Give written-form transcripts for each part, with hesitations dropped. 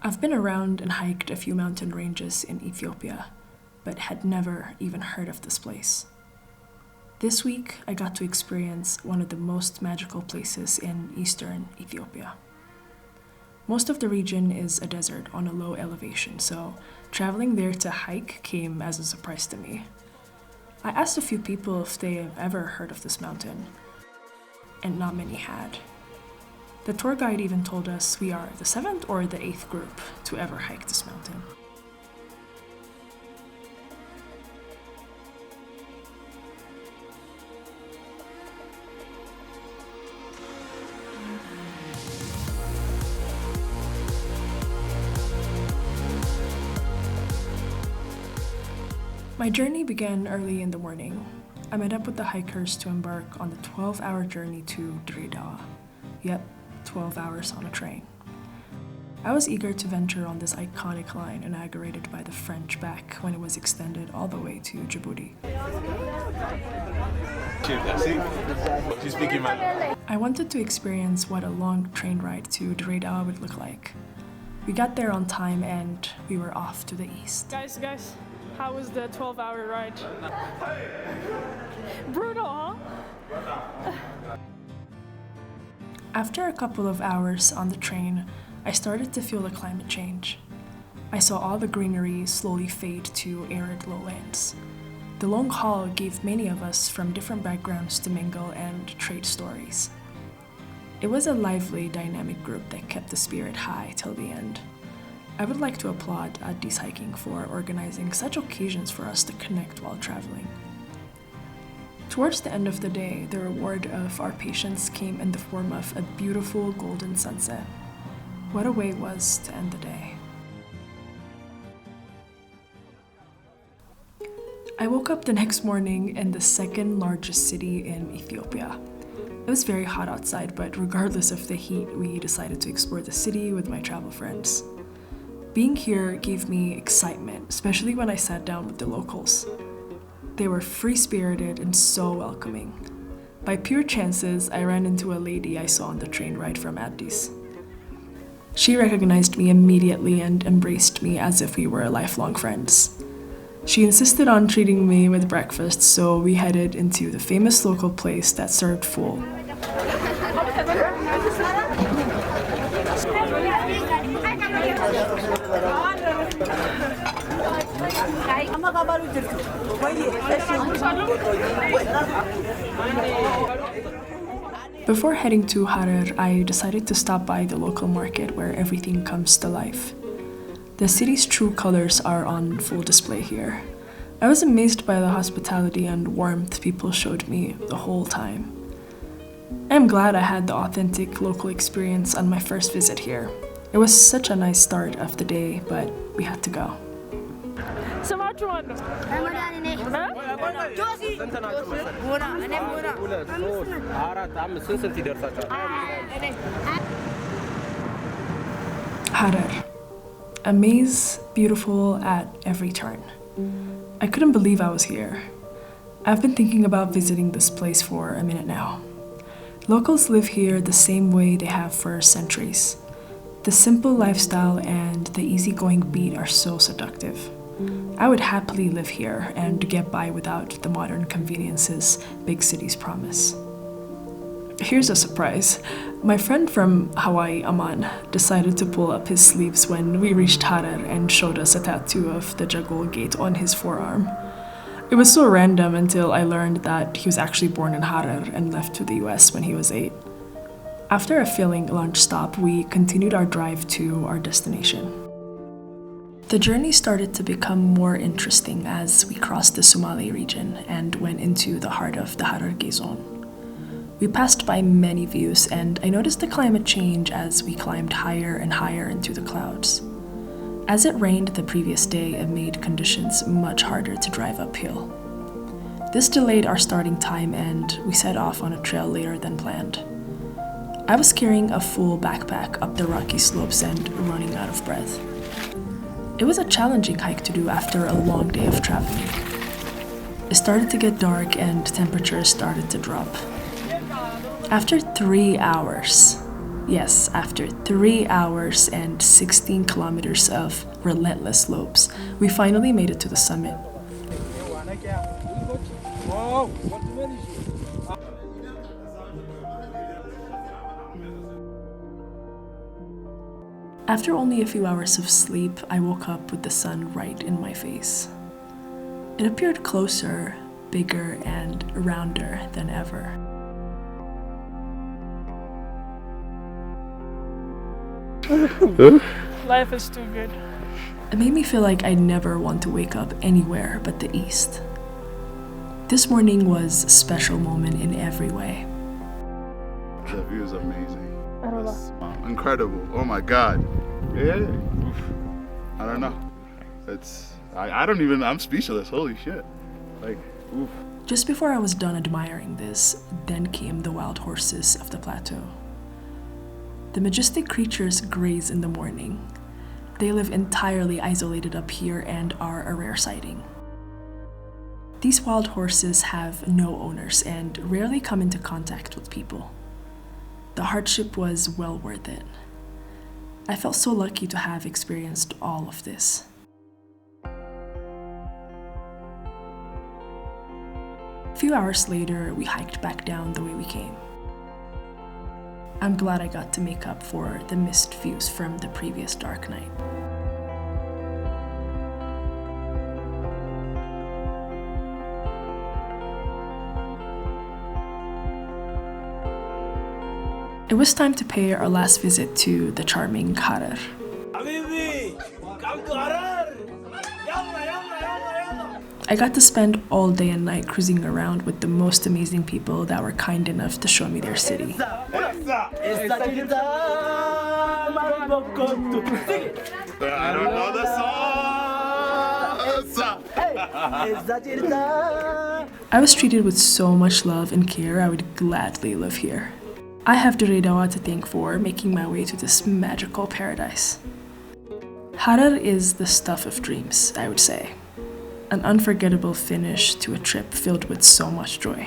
I've been around and hiked a few mountain ranges in Ethiopia, but had never even heard of this place. This week, I got to experience one of the most magical places in eastern Ethiopia. Most of the region is a desert on a low elevation, so traveling there to hike came as a surprise to me. I asked a few people if they have ever heard of this mountain, and not many had. The tour guide even told us we are the 7th or the 8th group to ever hike this mountain. My journey began early in the morning. I met up with the hikers to embark on the 12-hour journey to Dire Dawa. Yep, 12 hours on a train. I was eager to venture on this iconic line inaugurated by the French back when it was extended all the way to Djibouti. I wanted to experience what a long train ride to Dire Dawa would look like. We got there on time and we were off to the east. Guys, how was the 12-hour ride? Brutal, huh? After a couple of hours on the train, I started to feel the climate change. I saw all the greenery slowly fade to arid lowlands. The long haul gave many of us from different backgrounds to mingle and trade stories. It was a lively, dynamic group that kept the spirit high till the end. I would like to applaud Addis Hiking for organizing such occasions for us to connect while traveling. Towards the end of the day, the reward of our patience came in the form of a beautiful golden sunset. What a way it was to end the day. I woke up the next morning in the second largest city in Ethiopia. It was very hot outside, but regardless of the heat, we decided to explore the city with my travel friends. Being here gave me excitement, especially when I sat down with the locals. They were free-spirited and so welcoming. By pure chances, I ran into a lady I saw on the train ride from Addis. She recognized me immediately and embraced me as if we were lifelong friends. She insisted on treating me with breakfast, so we headed into the famous local place that served full. Before heading to Harar, I decided to stop by the local market where everything comes to life. The city's true colors are on full display here. I was amazed by the hospitality and warmth people showed me the whole time. I'm glad I had the authentic local experience on my first visit here. It was such a nice start of the day, but we had to go. Harar. A maze beautiful at every turn. I couldn't believe I was here. I've been thinking about visiting this place for a minute now. Locals live here the same way they have for centuries. The simple lifestyle and the easygoing beat are so seductive. I would happily live here and get by without the modern conveniences big cities promise. Here's a surprise. My friend from Hawaii, Aman, decided to pull up his sleeves when we reached Harar and showed us a tattoo of the Jagol gate on his forearm. It was so random until I learned that he was actually born in Harar and left to the US when he was 8. After a filling lunch stop, we continued our drive to our destination. The journey started to become more interesting as we crossed the Somali region and went into the heart of the Hararge zone. We passed by many views, and I noticed the climate change as we climbed higher and higher into the clouds. As it rained the previous day, it made conditions much harder to drive uphill. This delayed our starting time, and we set off on a trail later than planned. I was carrying a full backpack up the rocky slopes and running out of breath. It was a challenging hike to do after a long day of traveling. It started to get dark and temperatures started to drop. After 3 hours, Yes, after 3 hours and 16 kilometers of relentless slopes, we finally made it to the summit. After only a few hours of sleep, I woke up with the sun right in my face. It appeared closer, bigger, and rounder than ever. Life is too good. It made me feel like I'd never want to wake up anywhere but the east. This morning was a special moment in every way. The view is amazing. Wow. Incredible. Oh my God. Yeah. Oof. I don't know. I'm speechless. Holy shit. Like, oof. Just before I was done admiring this, then came the wild horses of the plateau. The majestic creatures graze in the morning. They live entirely isolated up here and are a rare sighting. These wild horses have no owners and rarely come into contact with people. The hardship was well worth it. I felt so lucky to have experienced all of this. A few hours later, we hiked back down the way we came. I'm glad I got to make up for the missed views from the previous dark night. It was time to pay our last visit to the charming Harar. I got to spend all day and night cruising around with the most amazing people that were kind enough to show me their city. I don't know the song. I was treated with so much love and care, I would gladly live here. I have diredawa to thank for making my way to this magical paradise. Harar is the stuff of dreams, I would say. An unforgettable finish to a trip filled with so much joy.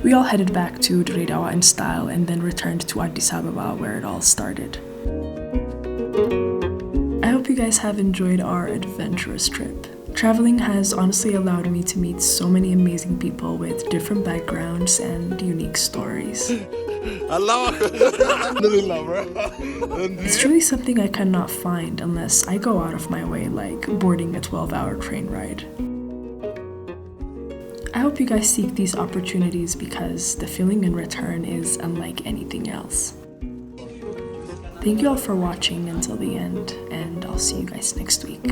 We all headed back to Dire Dawa in style and then returned to Addis Ababa where it all started. I hope you guys have enjoyed our adventurous trip. Traveling has honestly allowed me to meet so many amazing people with different backgrounds and unique stories. It's truly something I cannot find unless I go out of my way, like boarding a 12-hour train ride. I hope you guys seek these opportunities because the feeling in return is unlike anything else. Thank you all for watching until the end, and I'll see you guys next week.